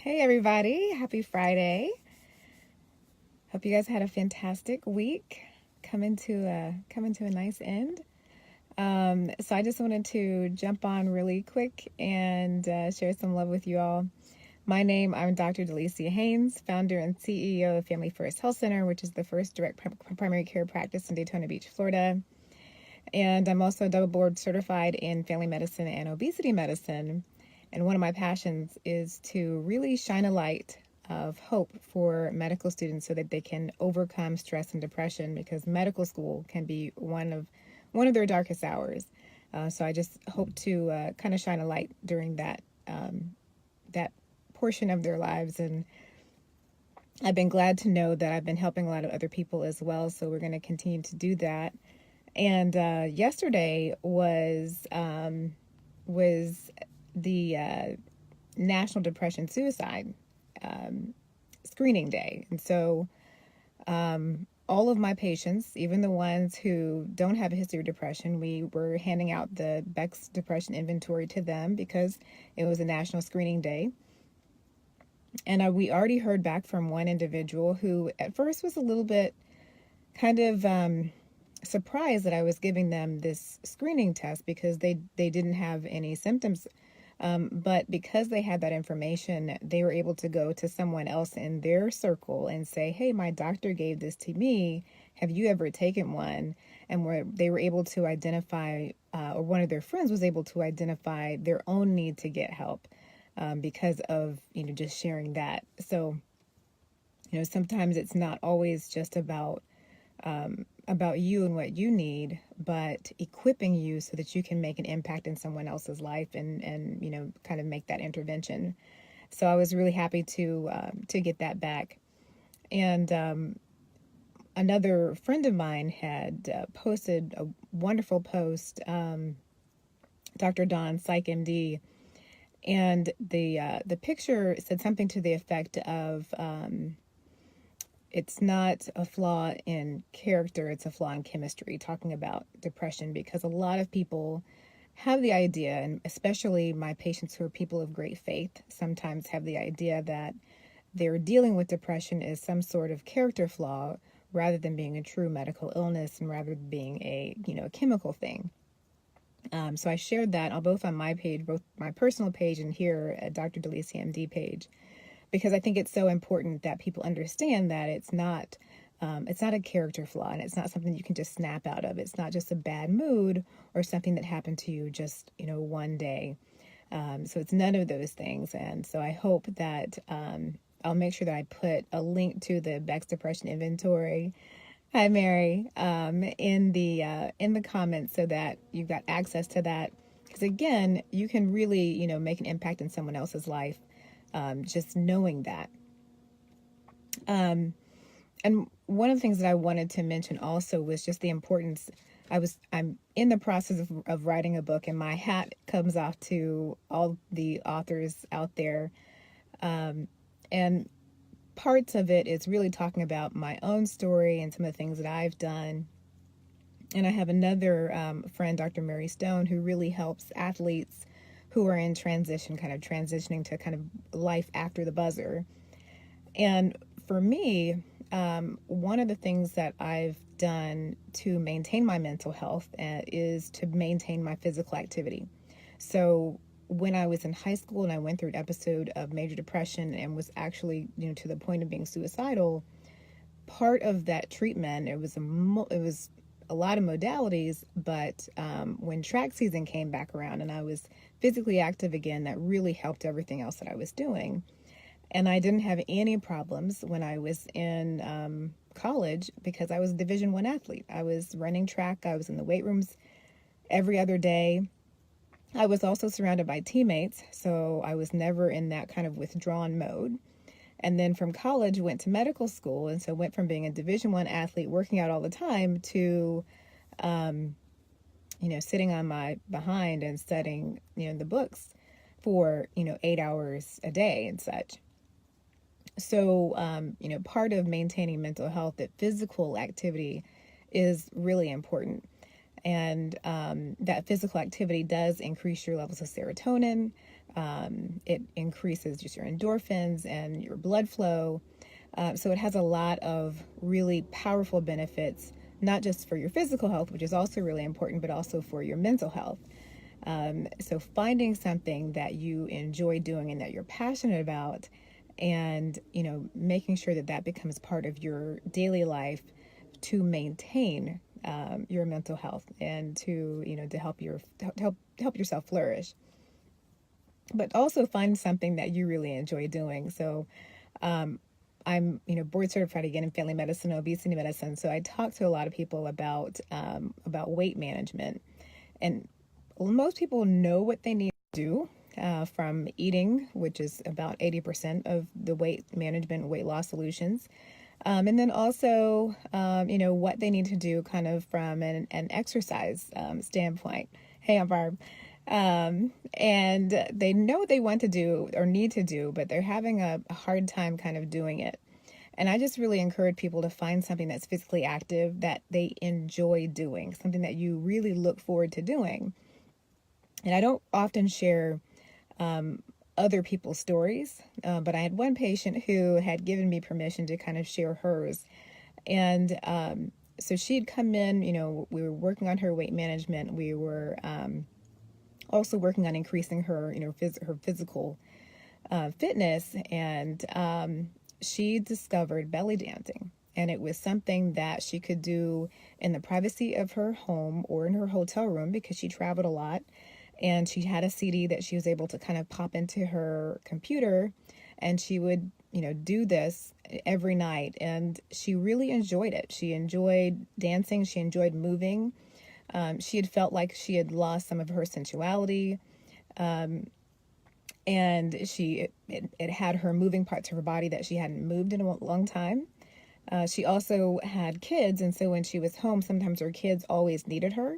Hey everybody, happy Friday. Hope you guys had a fantastic week. Coming to a nice end. So I just wanted to jump on really quick and share some love with you all. I'm Dr. Delicia Haynes, founder and CEO of Family First Health Center, which is the first direct primary care practice in Daytona Beach, Florida. And I'm also double board certified in family medicine and obesity medicine. And one of my passions is to really shine a light of hope for medical students so that they can overcome stress and depression, because medical school can be one of their darkest hours. So I just hope to kind of shine a light during that portion of their lives. And I've been glad to know that I've been helping a lot of other people as well. So we're going to continue to do that. And yesterday was the National Depression Suicide screening day. And so all of my patients, even the ones who don't have a history of depression, we were handing out the Beck's Depression Inventory to them because it was a national screening day. And we already heard back from one individual who at first was a little bit kind of surprised that I was giving them this screening test because they didn't have any symptoms. But because they had that information, they were able to go to someone else in their circle and say, hey, my doctor gave this to me. Have you ever taken one? And they were able to identify, or one of their friends was able to identify their own need to get help because of, just sharing that. So, sometimes it's not always just about you and what you need, but equipping you so that you can make an impact in someone else's life and kind of make that intervention. So I was really happy to get that back. And another friend of mine had posted a wonderful post, Dr. Dawn, Psych MD, and the picture said something to the effect of it's not a flaw in character, it's a flaw in chemistry, talking about depression, because a lot of people have the idea, and especially my patients who are people of great faith, sometimes have the idea that they're dealing with depression as some sort of character flaw rather than being a true medical illness and rather than being a chemical thing. So I shared that both on my page, both my personal page and here at Dr. Delicia MD page, because I think it's so important that people understand that it's not a character flaw, and it's not something you can just snap out of. It's not just a bad mood or something that happened to you just, one day. So it's none of those things. And so I hope that I'll make sure that I put a link to the Beck's Depression Inventory. Hi, Mary, in the comments so that you've got access to that. Because again, you can really, make an impact in someone else's life. Just knowing that. And one of the things that I wanted to mention also was just the importance. I'm in the process of writing a book, and my hat comes off to all the authors out there. And parts of it is really talking about my own story and some of the things that I've done. And I have another friend, Dr. Mary Stone, who really helps athletes who are in transition, kind of transitioning to kind of life after the buzzer. And for me, one of the things that I've done to maintain my mental health is to maintain my physical activity. So when I was in high school and I went through an episode of major depression and was actually, to the point of being suicidal, part of that treatment, it was a lot of modalities, but when track season came back around and I was physically active again, that really helped everything else that I was doing. And I didn't have any problems when I was in college because I was a Division I athlete. I was running track. I was in the weight rooms every other day. I was also surrounded by teammates, so I was never in that kind of withdrawn mode. And then from college, went to medical school, and so went from being a Division I athlete, working out all the time, to, sitting on my behind and studying, the books for, 8 hours a day and such. So, part of maintaining mental health, that physical activity is really important. And that physical activity does increase your levels of serotonin, It increases just your endorphins and your blood flow. So it has a lot of really powerful benefits, not just for your physical health, which is also really important, but also for your mental health. So finding something that you enjoy doing and that you're passionate about, and making sure that that becomes part of your daily life to maintain your mental health and to help yourself flourish. But also find something that you really enjoy doing. So I'm board certified again in family medicine and obesity medicine. So I talk to a lot of people about weight management, and most people know what they need to do, from eating, which is about 80% of the weight management, weight loss solutions. And then also, what they need to do kind of from an exercise standpoint. Hey, I'm Barb. And they know what they want to do or need to do, but they're having a hard time kind of doing it. And I just really encourage people to find something that's physically active that they enjoy doing, something that you really look forward to doing. And I don't often share other people's stories, but I had one patient who had given me permission to kind of share hers. And so she'd come in, we were working on her weight management. We were also working on increasing her, her physical fitness. And she discovered belly dancing. And it was something that she could do in the privacy of her home or in her hotel room because she traveled a lot. And she had a CD that she was able to kind of pop into her computer, and she would, do this every night. And she really enjoyed it. She enjoyed dancing. She enjoyed moving. She had felt like she had lost some of her sensuality. And it had her moving parts of her body that she hadn't moved in a long time. She also had kids. And so when she was home, sometimes her kids always needed her.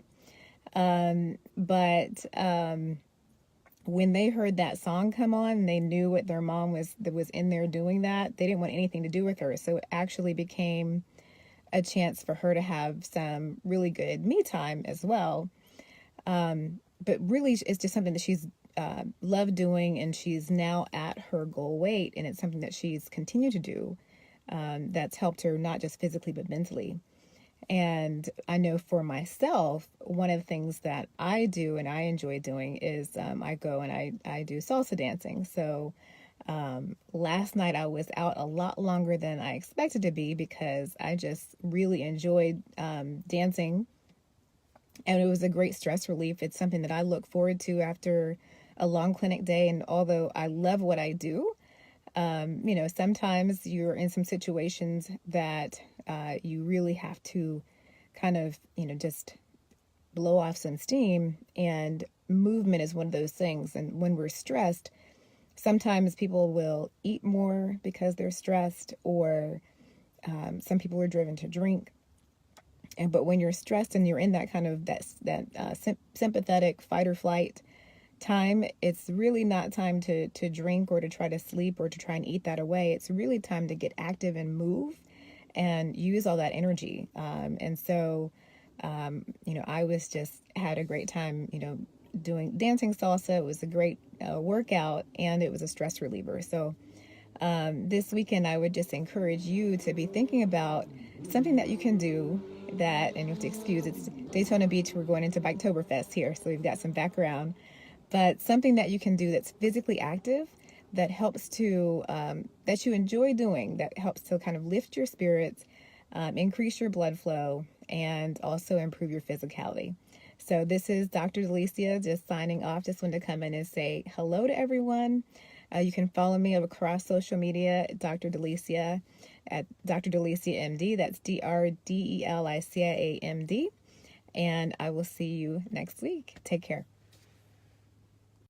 But when they heard that song come on, they knew what their mom was in there doing that. They didn't want anything to do with her. So it actually became a chance for her to have some really good me time as well. But really, it's just something that she's loved doing, and she's now at her goal weight, and it's something that she's continued to do. That's helped her not just physically, but mentally. And I know for myself, one of the things that I do and I enjoy doing is I go and I do salsa dancing. So last night I was out a lot longer than I expected to be because I just really enjoyed dancing. And it was a great stress relief. It's something that I look forward to after a long clinic day. And although I love what I do, sometimes you're in some situations that you really have to kind of, just blow off some steam, and movement is one of those things. And when we're stressed, sometimes people will eat more because they're stressed, or some people are driven to drink. But when you're stressed and you're in that kind of sympathetic fight or flight time, it's really not time to drink or to try to sleep or to try and eat that away. It's really time to get active and move and use all that energy. And so, I was just had a great time, doing dancing salsa. It was a great workout, and it was a stress reliever. So this weekend, I would just encourage you to be thinking about something that you can do that, and you have to excuse, it's Daytona Beach. We're going into Biketoberfest here, so we've got some background. But something that you can do that's physically active, that helps to, that you enjoy doing, that helps to kind of lift your spirits, increase your blood flow, and also improve your physicality. So this is Dr. Delicia just signing off. Just wanted to come in and say hello to everyone. You can follow me across social media, Dr. Delicia, at Dr. Delicia MD. That's DRDELICIAMD. And I will see you next week. Take care.